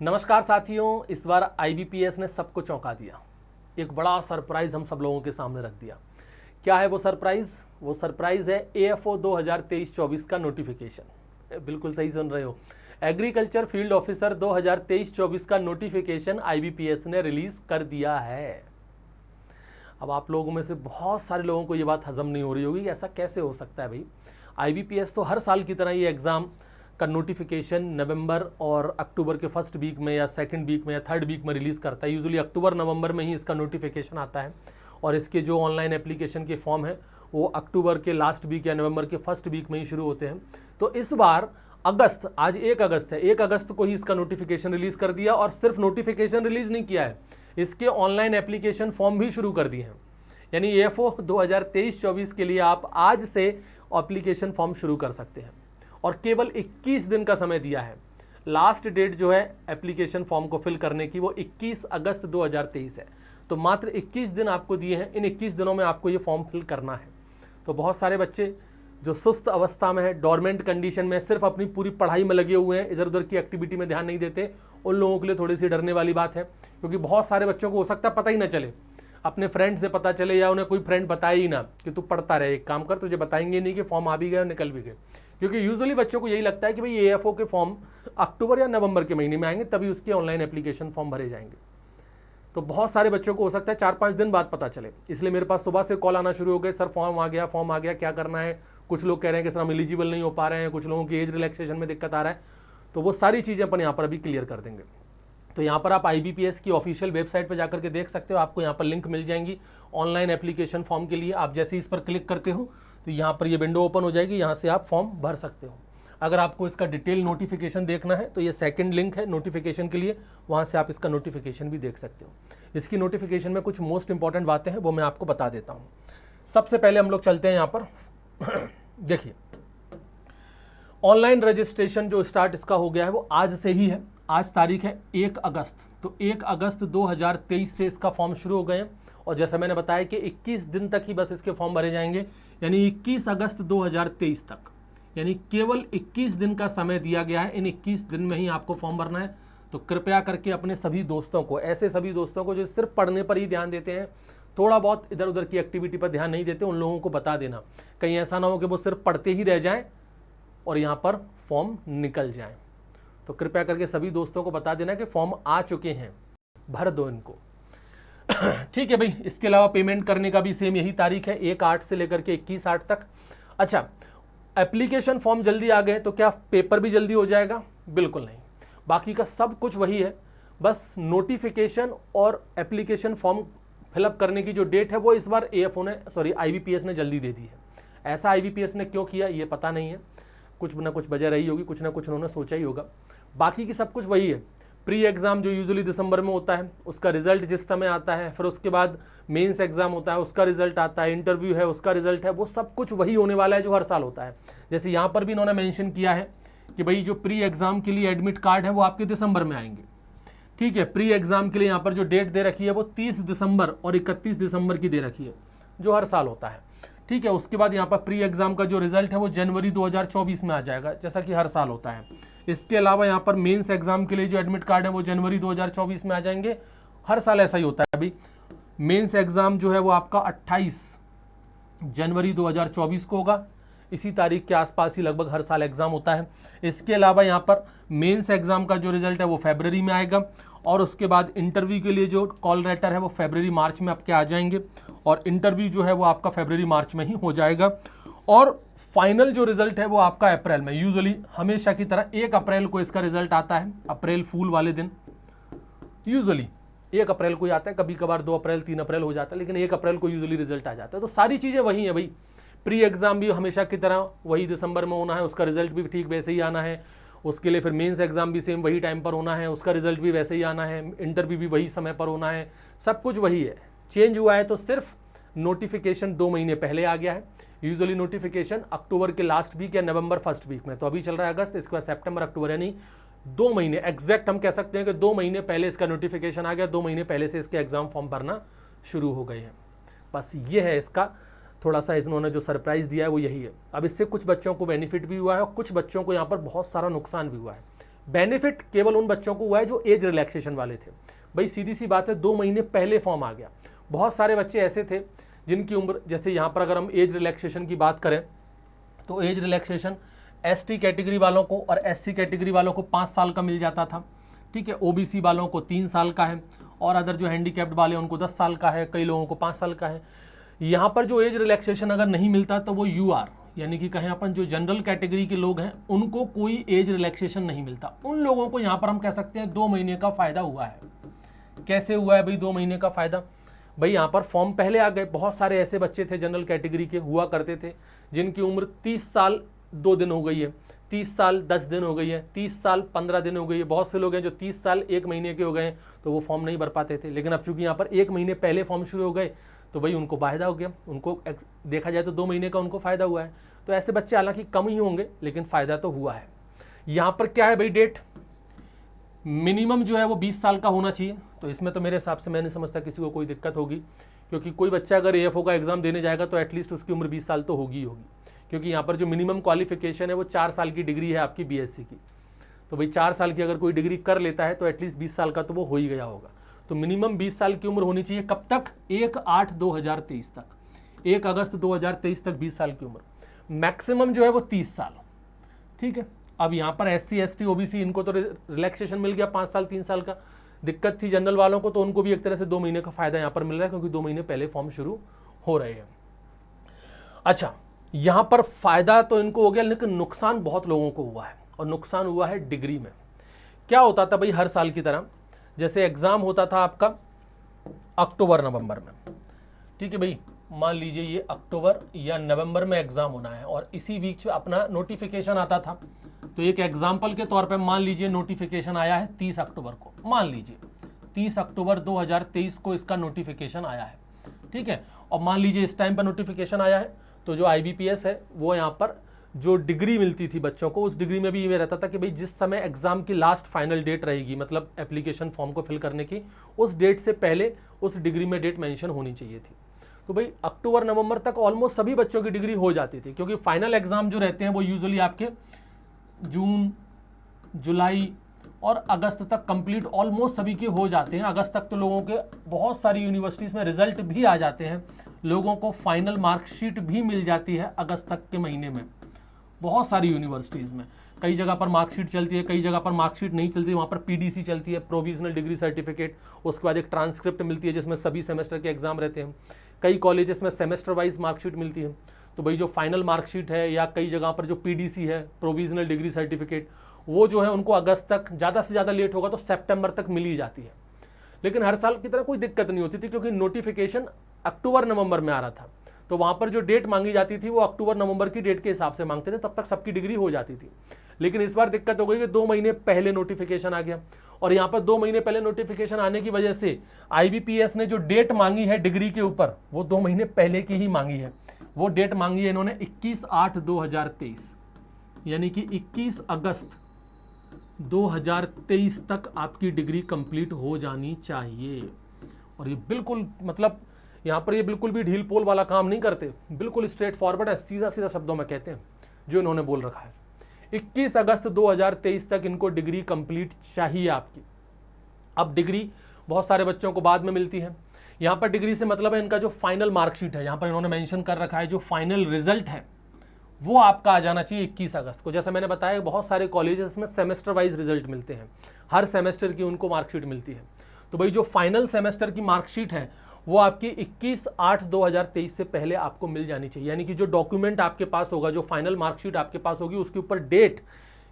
नमस्कार साथियों, इस बार IBPS ने सबको चौंका दिया। एक बड़ा सरप्राइज़ हम सब लोगों के सामने रख दिया। क्या है वो सरप्राइज़? वो सरप्राइज़ है AFO 2023-24 का नोटिफिकेशन। बिल्कुल सही सुन रहे हो, एग्रीकल्चर फील्ड ऑफिसर 2023-24 का नोटिफिकेशन IBPS ने रिलीज़ कर दिया है। अब आप लोगों में से बहुत सारे लोगों को ये बात हजम नहीं हो रही होगी कि ऐसा कैसे हो सकता है भाई। IBPS तो हर साल की तरह ये एग्ज़ाम का नोटिफिकेशन नवंबर और अक्टूबर के फर्स्ट वीक में या सेकंड वीक में या थर्ड वीक में रिलीज़ करता है। यूजुअली अक्टूबर नवंबर में ही इसका नोटिफिकेशन आता है और इसके जो ऑनलाइन एप्लीकेशन के फॉर्म है वो अक्टूबर के लास्ट वीक या नवंबर के फर्स्ट वीक में ही शुरू होते हैं। तो इस बार अगस्त, आज 1 अगस्त है, 1 अगस्त को ही इसका नोटिफिकेशन रिलीज़ कर दिया। और सिर्फ नोटिफिकेशन रिलीज़ नहीं किया है, इसके ऑनलाइन एप्लीकेशन फॉर्म भी शुरू कर दिए हैं। यानी AFO 2023-24 के लिए आप आज से एप्लीकेशन फॉर्म शुरू कर सकते हैं और केवल 21 दिन का समय दिया है। लास्ट डेट जो है एप्लीकेशन फॉर्म को फिल करने की वो 21 अगस्त 2023 है। तो मात्र 21 दिन आपको दिए हैं, इन 21 दिनों में आपको ये फॉर्म फिल करना है। तो बहुत सारे बच्चे जो सुस्त अवस्था में है, डोरमेंट कंडीशन में, सिर्फ अपनी पूरी पढ़ाई में लगे हुए हैं, इधर उधर की एक्टिविटी में ध्यान नहीं देते, उन लोगों के लिए थोड़ी सी डरने वाली बात है। क्योंकि बहुत सारे बच्चों को हो सकता है पता ही ना चले, अपने फ्रेंड से पता चले या उन्हें कोई फ्रेंड बताए ही ना कि तू पढ़ता रहे, एक काम कर, तुझे बताएंगे नहीं कि फॉर्म आ भी गए और निकल भी गए। क्योंकि यूजुअली बच्चों को यही लगता है कि भाई AFO के फॉर्म अक्टूबर या नवंबर के महीने में आएंगे, तभी उसके ऑनलाइन एप्लीकेशन फॉर्म भरे जाएंगे। तो बहुत सारे बच्चों को हो सकता है 4-5 दिन बाद पता चले। इसलिए मेरे पास सुबह से कॉल आना शुरू हो गए, सर फॉर्म आ गया, क्या करना है। कुछ लोग कह रहे हैं कि सर हम एलिजिबल नहीं हो पा रहे हैं, कुछ लोगों की एज रिलैक्सेशन में दिक्कत आ रहा है। तो वो सारी चीज़ें अपन यहाँ पर अभी क्लियर कर देंगे। तो यहाँ पर आप IBPS की ऑफिशियल वेबसाइट पर जाकर के देख सकते हो, आपको यहाँ पर लिंक मिल जाएंगी ऑनलाइन एप्लीकेशन फॉर्म के लिए। आप जैसे इस पर क्लिक करते हो तो यहाँ पर ये विंडो ओपन हो जाएगी, यहाँ से आप फॉर्म भर सकते हो। अगर आपको इसका डिटेल नोटिफिकेशन देखना है तो ये सेकंड लिंक है नोटिफिकेशन के लिए, वहाँ से आप इसका नोटिफिकेशन भी देख सकते हो। इसकी नोटिफिकेशन में कुछ मोस्ट इंपॉर्टेंट बातें हैं वो मैं आपको बता देता हूँ। सबसे पहले हम लोग चलते हैं यहाँ पर देखिए, ऑनलाइन रजिस्ट्रेशन जो स्टार्ट इसका हो गया है वो आज से ही है। आज तारीख है 1 अगस्त, तो 1 अगस्त 2023 से इसका फॉर्म शुरू हो गए हैं। और जैसा मैंने बताया कि 21 दिन तक ही बस इसके फॉर्म भरे जाएंगे, यानी 21 अगस्त 2023 तक, यानी केवल 21 दिन का समय दिया गया है। इन 21 दिन में ही आपको फॉर्म भरना है। तो कृपया करके अपने सभी दोस्तों को, ऐसे सभी दोस्तों को जो सिर्फ पढ़ने पर ही ध्यान देते हैं, थोड़ा बहुत इधर उधर की एक्टिविटी पर ध्यान नहीं देते, उन लोगों को बता देना। कहीं ऐसा ना हो कि वो सिर्फ पढ़ते ही रह जाएं और यहाँ पर फॉर्म निकल जाएं। तो कृपया करके सभी दोस्तों को बता देना कि फॉर्म आ चुके हैं, भर दो इनको। ठीक है भाई। इसके अलावा पेमेंट करने का भी सेम यही तारीख है, 1/8 से लेकर के 21/8 तक। अच्छा, एप्लीकेशन फॉर्म जल्दी आ गए तो क्या पेपर भी जल्दी हो जाएगा? बिल्कुल नहीं, बाकी का सब कुछ वही है। बस नोटिफिकेशन और एप्लीकेशन फॉर्म फिलअप करने की जो डेट है वो इस बार IBPS ने जल्दी दे दी है। ऐसा IBPS ने क्यों किया ये पता नहीं है, कुछ ना कुछ वजह रही होगी, कुछ ना कुछ उन्होंने सोचा ही होगा। बाकी की सब कुछ वही है। प्री एग्ज़ाम जो यूजुअली दिसंबर में होता है उसका रिजल्ट जिस समय आता है, फिर उसके बाद मेंस एग्ज़ाम होता है उसका रिजल्ट आता है, इंटरव्यू है उसका रिजल्ट है, वो सब कुछ वही होने वाला है जो हर साल होता है। जैसे यहाँ पर भी इन्होंने मेंशन किया है कि भाई जो प्री एग्ज़ाम के लिए एडमिट कार्ड है वो आपके दिसंबर में आएंगे। ठीक है, प्री एग्ज़ाम के लिए यहाँ पर जो डेट दे रखी है वो 30 दिसंबर और 31 दिसंबर की दे रखी है, जो हर साल होता है। ठीक है, उसके बाद यहाँ पर प्री एग्ज़ाम का जो रिजल्ट है वो जनवरी 2024 में आ जाएगा, जैसा कि हर साल होता है। इसके अलावा यहाँ पर मेंस एग्ज़ाम के लिए जो एडमिट कार्ड है वो जनवरी 2024 में आ जाएंगे, हर साल ऐसा ही होता है। अभी मेंस एग्ज़ाम जो है वो आपका 28 जनवरी 2024 को होगा, इसी तारीख के आसपास ही लगभग हर साल एग्ज़ाम होता है। इसके अलावा यहाँ पर मेंस एग्ज़ाम का जो रिजल्ट है वो फरवरी में आएगा और उसके बाद इंटरव्यू के लिए जो कॉल लेटर है वो फरवरी मार्च में आपके आ जाएंगे और इंटरव्यू जो है वो आपका फरवरी मार्च में ही हो जाएगा। और फाइनल जो रिजल्ट है वो आपका अप्रैल में, यूजुअली हमेशा की तरह 1 अप्रैल को इसका रिजल्ट आता है, अप्रैल फूल वाले दिन। यूजुअली 1 अप्रैल को ही आता है, कभी कभार 2 अप्रैल 3 अप्रैल हो जाता है, लेकिन 1 अप्रैल को यूजुअली रिजल्ट आ जाता है। तो सारी चीज़ें वही है भाई। प्री एग्ज़ाम भी हमेशा की तरह वही दिसंबर में होना है, उसका रिजल्ट भी ठीक वैसे ही आना है। उसके लिए फिर मेंस एग्ज़ाम भी सेम वही टाइम पर होना है, उसका रिजल्ट भी वैसे ही आना है। इंटरव्यू भी वही समय पर होना है, सब कुछ वही है। चेंज हुआ है तो सिर्फ नोटिफिकेशन 2 महीने पहले आ गया है। यूजुअली नोटिफिकेशन अक्टूबर के लास्ट वीक या नवंबर फर्स्ट वीक में, तो अभी चल रहा है अगस्त, इसके बाद सितंबर अक्टूबर, यानी 2 महीने एग्जैक्ट हम कह सकते हैं कि 2 महीने पहले इसका नोटिफिकेशन आ गया, 2 महीने पहले से इसके एग्ज़ाम फॉर्म भरना शुरू हो गए हैं। बस ये है इसका थोड़ा सा इन्होंने जो सरप्राइज़ दिया है वो यही है। अब इससे कुछ बच्चों को बेनिफिट भी हुआ है और कुछ बच्चों को यहाँ पर बहुत सारा नुकसान भी हुआ है। बेनिफिट केवल उन बच्चों को हुआ है जो एज रिलैक्सेशन वाले थे। भाई सीधी सी बात है, 2 महीने पहले फॉर्म आ गया। बहुत सारे बच्चे ऐसे थे जिनकी उम्र, जैसे यहाँ पर अगर हम एज रिलैक्सेशन की बात करें तो एज रिलैक्सेशन एसटी कैटेगरी वालों को और एससी कैटेगरी वालों को 5 साल का मिल जाता था, ठीक है। ओबीसी वालों को 3 साल का है और अदर जो हैंडीकैप्ड वाले उनको 10 साल का है, कई लोगों को 5 साल का है। यहाँ पर जो एज रिलैक्सेशन अगर नहीं मिलता तो वो यूआर यानी कि कहें अपन जो जनरल कैटेगरी के लोग हैं उनको कोई एज रिलैक्सेशन नहीं मिलता। उन लोगों को यहाँ पर हम कह सकते हैं 2 महीने का फ़ायदा हुआ है। कैसे हुआ है भाई 2 महीने का फ़ायदा? भाई यहाँ पर फॉर्म पहले आ गए। बहुत सारे ऐसे बच्चे थे जनरल कैटेगरी के हुआ करते थे जिनकी उम्र 30 साल 2 दिन हो गई है, 30 साल 10 दिन हो गई है, 30 साल 15 दिन हो गई है। बहुत से लोग हैं जो 30 साल 1 महीने के हो गए हैं, तो वो फॉर्म नहीं भर पाते थे। लेकिन अब चूंकि यहाँ पर 1 महीने पहले फॉर्म शुरू हो गए तो भाई उनको फ़ायदा हो गया। उनको देखा जाए तो 2 महीने का उनको फ़ायदा हुआ है। तो ऐसे बच्चे हालांकि कम ही होंगे लेकिन फ़ायदा तो हुआ है। यहाँ पर क्या है भाई, डेट मिनिमम जो है वो 20 साल का होना चाहिए। तो इसमें तो मेरे हिसाब से मैं नहीं समझता किसी को कोई दिक्कत होगी, क्योंकि कोई बच्चा अगर एएफओ का एग्ज़ाम देने जाएगा तो एटलीस्ट उसकी उम्र 20 साल तो होगी ही होगी। क्योंकि यहाँ पर जो मिनिमम क्वालिफिकेशन है वो 4 साल की डिग्री है आपकी बीएससी की। तो भाई 4 साल की अगर कोई डिग्री कर लेता है तो एटलीस्ट 20 साल का तो वो हो ही गया होगा। तो मिनिमम 20 साल की उम्र होनी चाहिए। कब तक? 1/8/2023 तक, 1 अगस्त 2023 तक 20 साल की उम्र। मैक्सिमम जो है वो 30 साल, ठीक है। अब यहाँ पर एससी एसटी ओबीसी इनको तो रिलैक्सेशन मिल गया 5 साल 3 साल का। दिक्कत थी जनरल वालों को, तो उनको भी एक तरह से 2 महीने का फ़ायदा यहाँ पर मिल रहा है, क्योंकि 2 महीने पहले फॉर्म शुरू हो रहे हैं। अच्छा, यहाँ पर फ़ायदा तो इनको हो गया, लेकिन नुकसान बहुत लोगों को हुआ है, और नुकसान हुआ है डिग्री में। क्या होता था भाई, हर साल की तरह जैसे एग्ज़ाम होता था आपका अक्टूबर नवंबर में, ठीक है भाई, मान लीजिए ये अक्टूबर या नवंबर में एग्ज़ाम होना है और इसी बीच में अपना नोटिफिकेशन आता था। तो एक एग्जाम्पल के तौर पे मान लीजिए नोटिफिकेशन आया है 30 अक्टूबर को, मान लीजिए 30 अक्टूबर 2023 को इसका नोटिफिकेशन आया है, ठीक है। और मान लीजिए इस टाइम पर नोटिफिकेशन आया है तो जो IBPS है वो यहाँ पर जो डिग्री मिलती थी बच्चों को, उस डिग्री में भी ये रहता था कि भाई जिस समय एग्ज़ाम की लास्ट फाइनल डेट रहेगी, मतलब एप्लीकेशन फॉर्म को फिल करने की, उस डेट से पहले उस डिग्री में डेट मेंशन होनी चाहिए थी। तो भाई अक्टूबर नवंबर तक ऑलमोस्ट सभी बच्चों की डिग्री हो जाती थी, क्योंकि फाइनल एग्ज़ाम जो रहते हैं वो यूजुअली आपके जून, जुलाई और अगस्त तक कंप्लीट ऑलमोस्ट सभी के हो जाते हैं। अगस्त तक तो लोगों के बहुत सारी यूनिवर्सिटीज़ में रिजल्ट भी आ जाते हैं, लोगों को फाइनल मार्कशीट भी मिल जाती है अगस्त तक के महीने में। बहुत सारी यूनिवर्सिटीज़ में कई जगह पर मार्कशीट चलती है, कई जगह पर मार्कशीट नहीं चलती, वहाँ पर PDC चलती है, प्रोविजनल डिग्री सर्टिफिकेट। उसके बाद एक ट्रांसक्रिप्ट मिलती है जिसमें सभी सेमेस्टर के एग्जाम रहते हैं। कई कॉलेजेस में सेमेस्टर वाइज मार्कशीट मिलती है। तो भाई जो फाइनल मार्कशीट है या कई जगह पर जो PDC है, प्रोविजनल डिग्री सर्टिफिकेट, वो जो है उनको अगस्त तक, ज़्यादा से ज़्यादा लेट होगा तो सितंबर तक मिल ही जाती है। लेकिन हर साल की तरह कोई दिक्कत नहीं होती थी, क्योंकि नोटिफिकेशन अक्टूबर नवंबर में आ रहा था। तो वहाँ पर जो डेट मांगी जाती थी वो अक्टूबर नवंबर की डेट के हिसाब से मांगते थे, तब तक सबकी डिग्री हो जाती थी। लेकिन इस बार दिक्कत हो गई कि 2 महीने पहले नोटिफिकेशन आ गया, और यहाँ पर 2 महीने पहले नोटिफिकेशन आने की वजह से IBPS ने जो डेट मांगी है डिग्री के ऊपर, वो 2 महीने पहले की ही मांगी है। वो डेट मांगी है इन्होंने 21/8/2023, यानी कि 21 अगस्त 2023 तक आपकी डिग्री कंप्लीट हो जानी चाहिए। और ये बिल्कुल, मतलब यहाँ पर ये बिल्कुल भी ढील पोल वाला काम नहीं करते, बिल्कुल स्ट्रेट फॉरवर्ड है, सीधा सीधा शब्दों में कहते हैं जो इन्होंने बोल रखा है। 21 अगस्त 2023 तक इनको डिग्री कंप्लीट चाहिए आपकी। अब डिग्री बहुत सारे बच्चों को बाद में मिलती है। यहाँ पर डिग्री से मतलब है इनका जो फाइनल मार्कशीट है, यहाँ पर इन्होंने मेंशन कर रखा है जो फाइनल रिजल्ट है वो आपका आ जाना चाहिए 21 अगस्त को। जैसा मैंने बताया बहुत सारे कॉलेजेस में सेमेस्टर वाइज रिजल्ट मिलते हैं, हर सेमेस्टर की उनको मार्कशीट मिलती है। तो भाई जो फाइनल सेमेस्टर की मार्कशीट है वो आपकी 21/8/2023 से पहले आपको मिल जानी चाहिए। यानी कि जो डॉक्यूमेंट आपके पास होगा, जो फाइनल मार्कशीट आपके पास होगी, उसके ऊपर डेट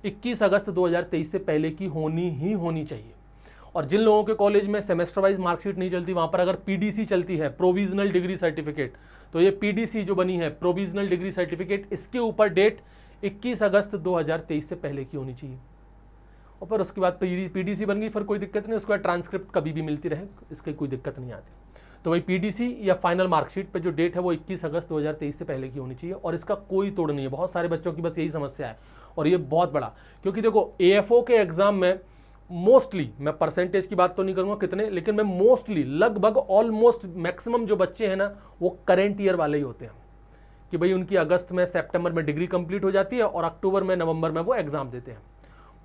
21 अगस्त 2023 से पहले की होनी ही होनी चाहिए। और जिन लोगों के कॉलेज में सेमेस्टर वाइज मार्कशीट नहीं चलती, वहाँ पर अगर PDC चलती है, प्रोविजनल डिग्री सर्टिफिकेट, तो ये PDC जो बनी है, प्रोविजनल डिग्री सर्टिफिकेट, इसके ऊपर डेट 21 अगस्त 2023 से पहले की होनी चाहिए। और फिर उसके बाद PDC बन गई, फिर कोई दिक्कत नहीं, उसके बाद ट्रांसक्रिप्ट कभी भी मिलती रहे, इसकी कोई दिक्कत नहीं आती। तो वही PDC या फाइनल मार्कशीट पे जो डेट है वो 21 अगस्त 2023 से पहले की होनी चाहिए, और इसका कोई तोड़ नहीं है। बहुत सारे बच्चों की बस यही समस्या है, और ये बहुत बड़ा, क्योंकि देखो AFO के एग्जाम में मोस्टली, मैं परसेंटेज की बात तो नहीं करूँगा कितने, लेकिन मैं मोस्टली, लगभग ऑलमोस्ट मैक्सिमम जो बच्चे हैं ना वो करेंट ईयर वाले ही होते हैं, कि भाई उनकी अगस्त में, सितंबर में डिग्री कंप्लीट हो जाती है और अक्टूबर में, नवंबर में वो एग्ज़ाम देते हैं।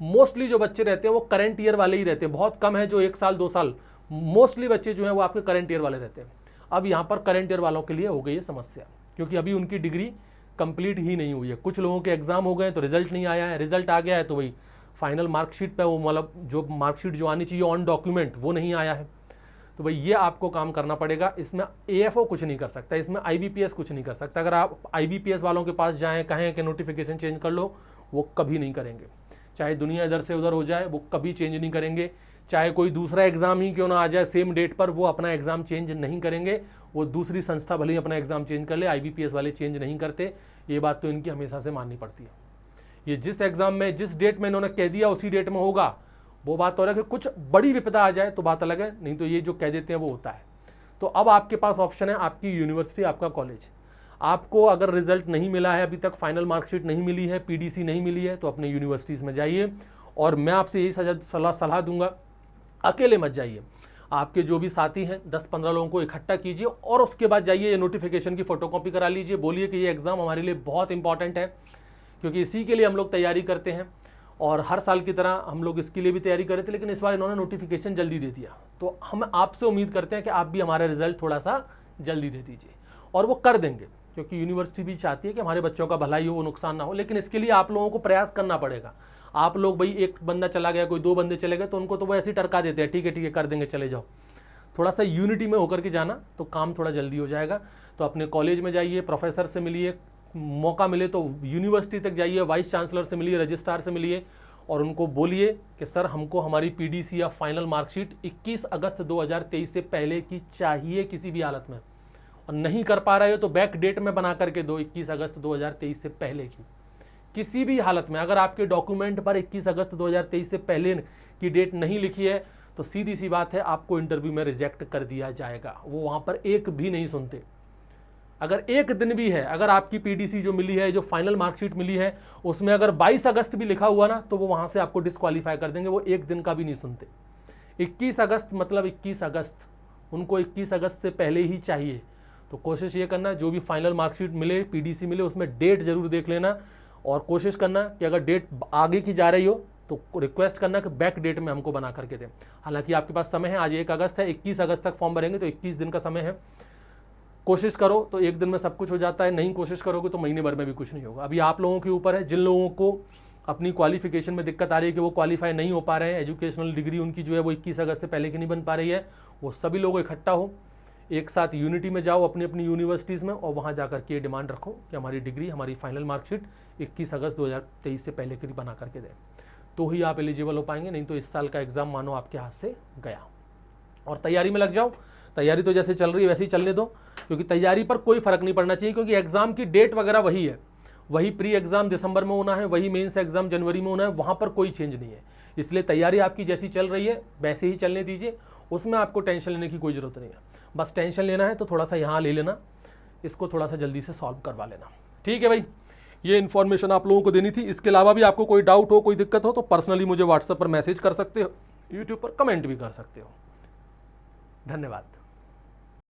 मोस्टली जो बच्चे रहते हैं वो करंट ईयर वाले ही रहते हैं, बहुत कम है जो 1 साल 2 साल, मोस्टली बच्चे जो हैं वो आपके करंट ईयर वाले रहते हैं। अब यहाँ पर करंट ईयर वालों के लिए हो गई है समस्या, क्योंकि अभी उनकी डिग्री कंप्लीट ही नहीं हुई है। कुछ लोगों के एग्जाम हो गए तो रिजल्ट नहीं आया है, रिजल्ट आ गया है तो वही फाइनल मार्कशीट पे वो मतलब जो मार्कशीट जो आनी चाहिए ऑन डॉक्यूमेंट वो नहीं आया है। तो भाई ये आपको काम करना पड़ेगा। इसमें AFO कुछ नहीं कर सकता, इसमें IBPS कुछ नहीं कर सकता। अगर आप IBPS वालों के पास जाएँ कहें कि नोटिफिकेशन चेंज कर लो, वो कभी नहीं करेंगे। चाहे दुनिया इधर से उधर हो जाए वो कभी चेंज नहीं करेंगे। चाहे कोई दूसरा एग्ज़ाम ही क्यों ना आ जाए सेम डेट पर, वो अपना एग्ज़ाम चेंज नहीं करेंगे। वो दूसरी संस्था भले ही अपना एग्ज़ाम चेंज कर ले, IBPS वाले चेंज नहीं करते। ये बात तो इनकी हमेशा से माननी पड़ती है। ये जिस एग्ज़ाम में जिस डेट में इन्होंने कह दिया उसी डेट में होगा, वो बात तो अलग है। कुछ बड़ी विपदा आ जाए तो बात अलग है, नहीं तो ये जो कह देते हैं वो होता है। तो अब आपके पास ऑप्शन है, आपकी यूनिवर्सिटी, आपका कॉलेज। आपको अगर रिजल्ट नहीं मिला है अभी तक, फाइनल मार्कशीट नहीं मिली है, PDC नहीं मिली है, तो अपने यूनिवर्सिटीज़ में जाइए। और मैं आपसे यही सलाह दूंगा, अकेले मत जाइए। आपके जो भी साथी हैं 10-15 लोगों को इकट्ठा कीजिए और उसके बाद जाइए, ये नोटिफिकेशन की फ़ोटोकॉपी करा लीजिए। बोलिए कि ये एग्ज़ाम हमारे लिए बहुत इंपॉर्टेंट है, क्योंकि इसी के लिए हम लोग तैयारी करते हैं और हर साल की तरह हम लोग इसके लिए भी तैयारी कर रहे थे, लेकिन इस बार इन्होंने नोटिफिकेशन जल्दी दे दिया। तो हम आपसे उम्मीद करते हैं कि आप भी हमारा रिजल्ट थोड़ा सा जल्दी दे दीजिए, और वो कर देंगे, क्योंकि यूनिवर्सिटी भी चाहती है कि हमारे बच्चों का भलाई हो, वो नुकसान ना हो। लेकिन इसके लिए आप लोगों को प्रयास करना पड़ेगा। आप लोग भाई एक बंदा चला गया, कोई 2 बंदे चले गए, तो उनको तो वो ऐसे ही टरका देते हैं, ठीक है कर देंगे, चले जाओ। थोड़ा सा यूनिटी में होकर के जाना तो काम थोड़ा जल्दी हो जाएगा। तो अपने कॉलेज में जाइए, प्रोफेसर से मिलिए, मौका मिले तो यूनिवर्सिटी तक जाइए, वाइस चांसलर से मिलिए, रजिस्ट्रार से मिलिए, और उनको बोलिए कि सर हमको हमारी PDC या फाइनल मार्कशीट 21 अगस्त 2023 से पहले की चाहिए किसी भी हालत में। और नहीं कर पा रहे हो तो बैक डेट में बना करके दो, 21 अगस्त 2023 से पहले की किसी भी हालत में। अगर आपके डॉक्यूमेंट पर 21 अगस्त 2023 से पहले की डेट नहीं लिखी है तो सीधी सी बात है, आपको इंटरव्यू में रिजेक्ट कर दिया जाएगा। वो वहाँ पर एक भी नहीं सुनते। अगर एक दिन भी है, अगर आपकी PDC जो मिली है, जो फाइनल मार्कशीट मिली है, उसमें अगर 22 अगस्त भी लिखा हुआ ना, तो वो वहाँ से आपको डिस्क्वालीफाई कर देंगे। वो एक दिन का भी नहीं सुनते। 21 अगस्त मतलब 21 अगस्त, उनको 21 अगस्त से पहले ही चाहिए। तो कोशिश ये करना, जो भी फाइनल मार्कशीट मिले, PDC मिले, उसमें डेट जरूर देख लेना, और कोशिश करना कि अगर डेट आगे की जा रही हो तो रिक्वेस्ट करना कि बैक डेट में हमको बना करके दें। हालांकि आपके पास समय है, आज 1 अगस्त है, 21 अगस्त तक फॉर्म भरेंगे तो 21 दिन का समय है। कोशिश करो तो एक दिन में सब कुछ हो जाता है, नहीं कोशिश करोगे तो महीने भर में भी कुछ नहीं होगा। अभी आप लोगों के ऊपर है। जिन लोगों को अपनी क्वालिफिकेशन में दिक्कत आ रही है कि वो क्वालिफाई नहीं हो पा रहे हैं, एजुकेशनल डिग्री उनकी जो है वो 21 अगस्त से पहले की नहीं बन पा रही है, वो सभी लोग इकट्ठा हो, एक साथ यूनिटी में जाओ अपनी अपनी यूनिवर्सिटीज़ में, और वहाँ जा करके ये डिमांड रखो कि हमारी डिग्री, हमारी फाइनल मार्कशीट 21 अगस्त 2023 से पहले की बना करके दें। तो ही आप एलिजिबल हो पाएंगे, नहीं तो इस साल का एग्ज़ाम मानो आपके हाथ से गया। और तैयारी में लग जाओ। तैयारी तो जैसे चल रही है वैसे ही चलने दो, क्योंकि तैयारी पर कोई फ़र्क नहीं पड़ना चाहिए, क्योंकि एग्ज़ाम की डेट वगैरह वही है। वही प्री एग्ज़ाम दिसंबर में होना है, वही मेंस एग्ज़ाम जनवरी में होना है, वहाँ पर कोई चेंज नहीं है। इसलिए तैयारी आपकी जैसी चल रही है वैसे ही चलने दीजिए, उसमें आपको टेंशन लेने की कोई ज़रूरत नहीं है। बस टेंशन लेना है तो थोड़ा सा यहाँ ले लेना, इसको थोड़ा सा जल्दी से सॉल्व करवा लेना। ठीक है भाई, ये इन्फॉर्मेशन आप लोगों को देनी थी। इसके अलावा भी आपको कोई डाउट हो, कोई दिक्कत हो तो पर्सनली मुझे व्हाट्सएप पर मैसेज कर सकते हो, यूट्यूब पर कमेंट भी कर सकते हो। धन्यवाद।